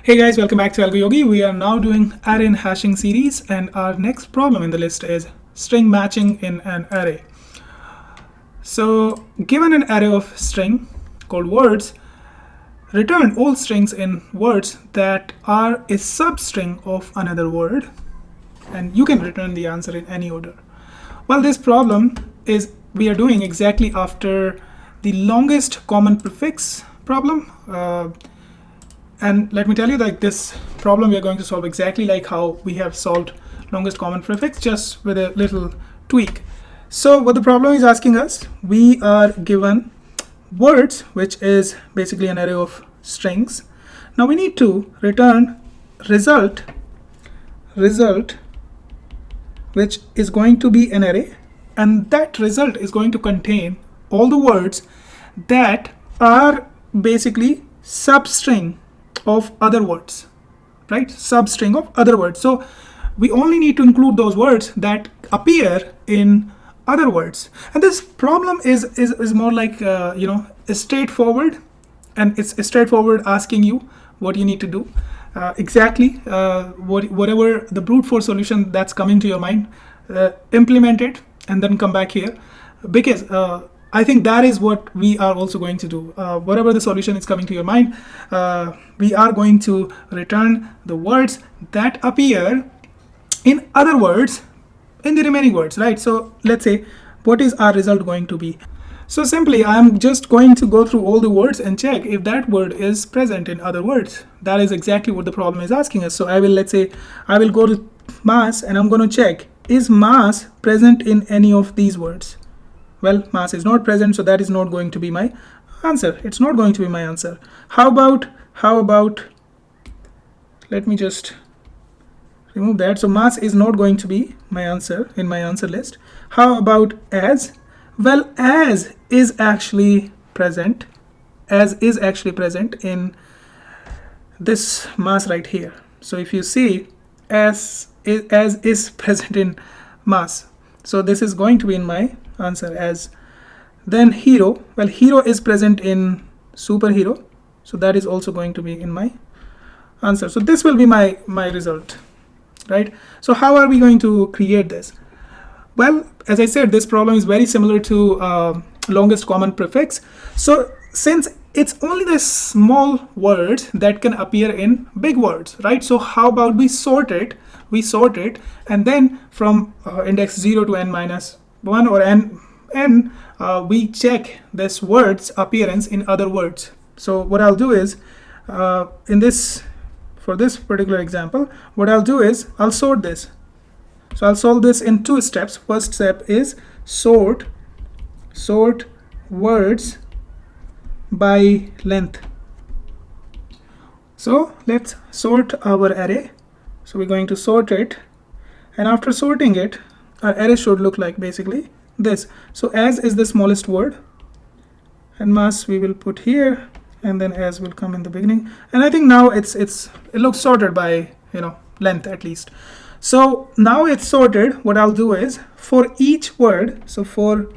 Hey guys, welcome back to AlgoYogi. We are now doing array and hashing series, and our next problem in the list is string matching in an array. So given an array of string called words, return all strings in words that are a substring of another word, and you can return the answer in any order. Well, this problem is we are doing exactly after the longest common prefix problem. And let me tell you that this problem we are going to solve exactly like how we have solved longest common prefix, just with a little tweak. So what the problem is asking us, we are given words, which is basically an array of strings. Now we need to return result, which is going to be an array, and that result is going to contain all the words that are basically substring of other words, right? Substring of other words. So we only need to include those words that appear in other words. And this problem is more like straightforward, and it's straightforward asking you what you need to do. Exactly whatever the brute force solution that's coming to your mind, implement it and then come back here, because I think that is what we are also going to do. Whatever the solution is coming to your mind, we are going to return the words that appear in other words in the remaining words, right? So let's say, what is our result going to be? So simply, I'm just going to go through all the words and check if that word is present in other words. That is exactly what the problem is asking us. So let's say I will go to mass and I'm going to check, is mass present in any of these words? Well, mass is not present, so that is not going to be my answer. It's not going to be my answer. How about, let me just remove that. So mass is not going to be my answer in my answer list. How about as? Well, as is actually present. As is actually present in this mass right here. So if you see, as is present in mass. So this is going to be in my answer as. Then hero, well, hero is present in superhero, so that is also going to be in my answer. So this will be my result, right? So how are we going to create this? Well, as I said, this problem is very similar to longest common prefix. So since it's only the small words that can appear in big words, right? So how about we sort it, and then from index 0 to n minus 1 or n, we check this word's appearance in other words. So what I'll do is, for this particular example, what I'll do is I'll sort this. So I'll solve this in two steps. First step is sort words by length. So let's sort our array. So we're going to sort it, and after sorting it, our array should look like basically this. So as is the smallest word, and mass we will put here, and then as will come in the beginning. And I think now it looks sorted by length at least. So now it's sorted. What I'll do is for each word, so for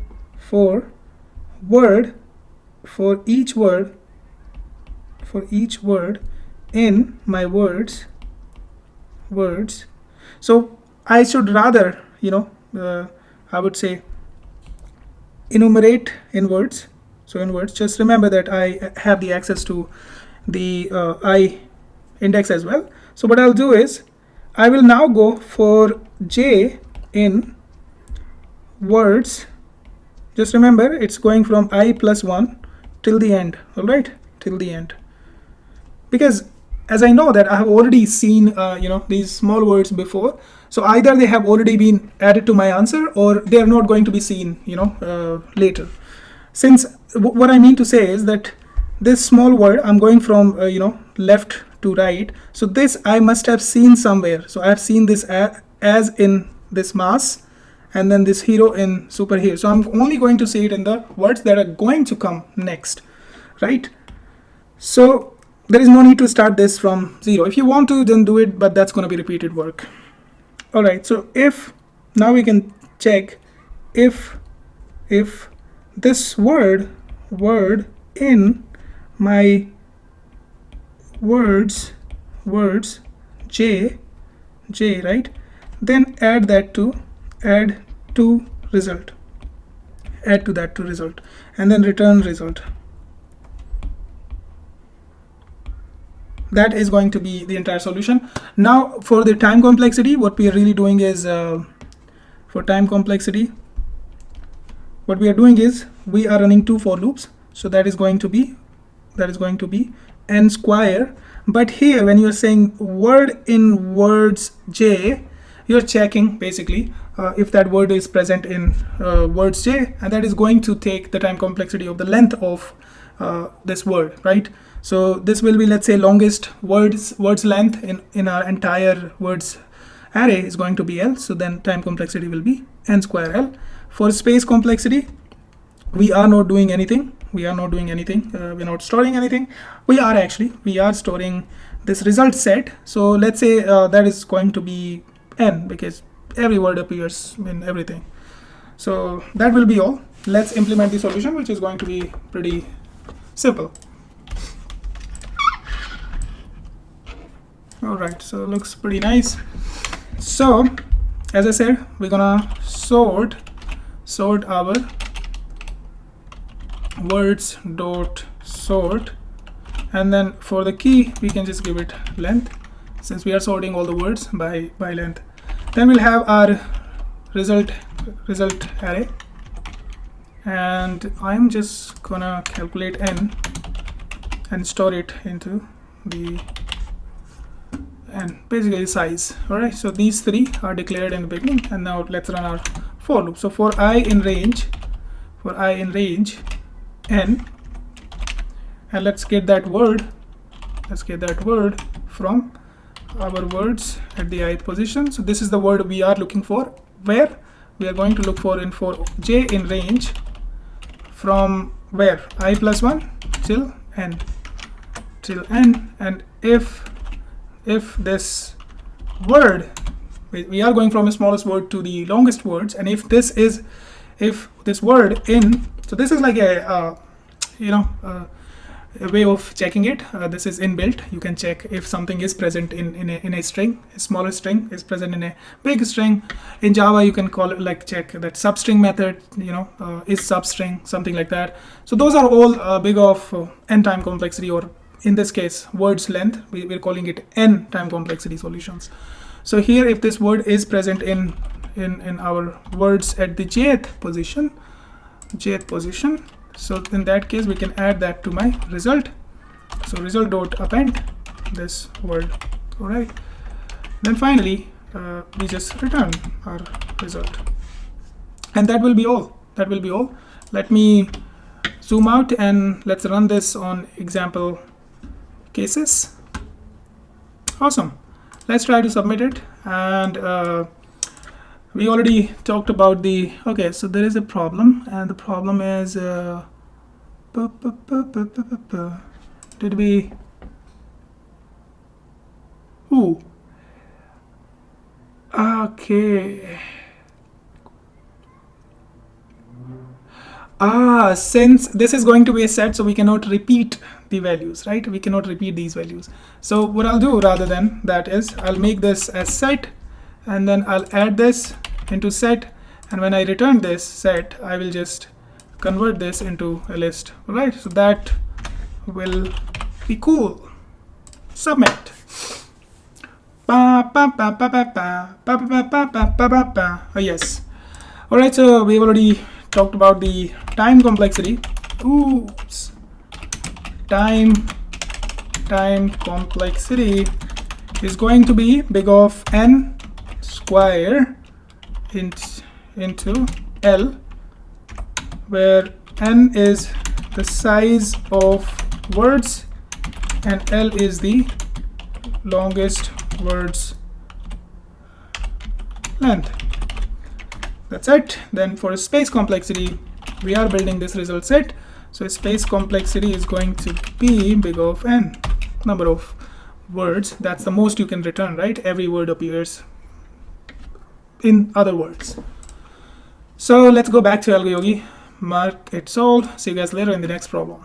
each word in my words. So I should rather I would say enumerate in words. So in words, just remember that I have the access to the I index as well. So what I'll do is I will now go for j in words. Just remember, it's going from I plus 1 till the end, all right, till the end. Because as I know that I have already seen these small words before, so either they have already been added to my answer or they are not going to be seen later. Since what I mean to say is that this small word, I'm going from left to right, so this I must have seen somewhere. So I have seen this as in this mass, and then this hero in superhero. So I'm only going to see it in the words that are going to come next, right? So there is no need to start this from 0. If you want to, then do it, but that's going to be repeated work. All right, so if now we can check if this word in my words words j, right? Then add that to result, add to that to result, and then return result. That is going to be the entire solution. Now for the time complexity, what we are really doing is for time complexity, what we are doing is we are running 2 for loops. So that is going to be n square. But here when you're saying word in words j, you're checking basically if that word is present in words j, and that is going to take the time complexity of the length of this word, right? So this will be, let's say, longest words length in our entire words array is going to be L. So then time complexity will be n square L. For space complexity, we are not doing anything. We're not storing anything. We are storing this result set. So let's say that is going to be n, because every word appears in everything. So that will be all. Let's implement the solution, which is going to be pretty simple. All right, so it looks pretty nice. So as I said, we're gonna sort our words dot sort, and then for the key we can just give it length, since we are sorting all the words by length. Then we'll have our result array, and I'm just gonna calculate n and store it into the and basically size. All right, so these 3 are declared in the beginning, and now let's run our for loop. So for I in range n, and let's get that word from our words at the ith position. So this is the word we are looking for, where we are going to look for j in range from where I plus 1 till n, and if this word, we are going from the smallest word to the longest words, and if this word in, so this is like a way of checking it. This is inbuilt. You can check if something is present in a string. A smaller string is present in a big string. In Java, you can call it like check that substring method, is substring, something like that. So those are all big of n time complexity, or in this case words length. We're calling it n time complexity solutions. So here, if this word is present in our words at the jth position, so in that case we can add that to my result. So result dot append this word. All right, then finally we just return our result, and that will be all. Let me zoom out and let's run this on example cases. Awesome. Let's try to submit it. And we already talked about the, okay, so there is a problem, and the problem is did we okay, since this is going to be a set, so we cannot repeat the values, right? We cannot repeat these values. So what I'll do rather than that is I'll make this as set, and then I'll add this into set, and when I return this set, I will just convert this into a list. All right, so that will be cool. Submit. Yes. All right, so we've already talked about the time complexity. Oops. Time complexity is going to be big of n square into L, where n is the size of words and L is the longest words length. That's it. Then for space complexity, we are building this result set. So space complexity is going to be big of n number of words. That's the most you can return, right? Every word appears in other words. So let's go back to AlgoYogi, mark it solved. See you guys later in the next problem.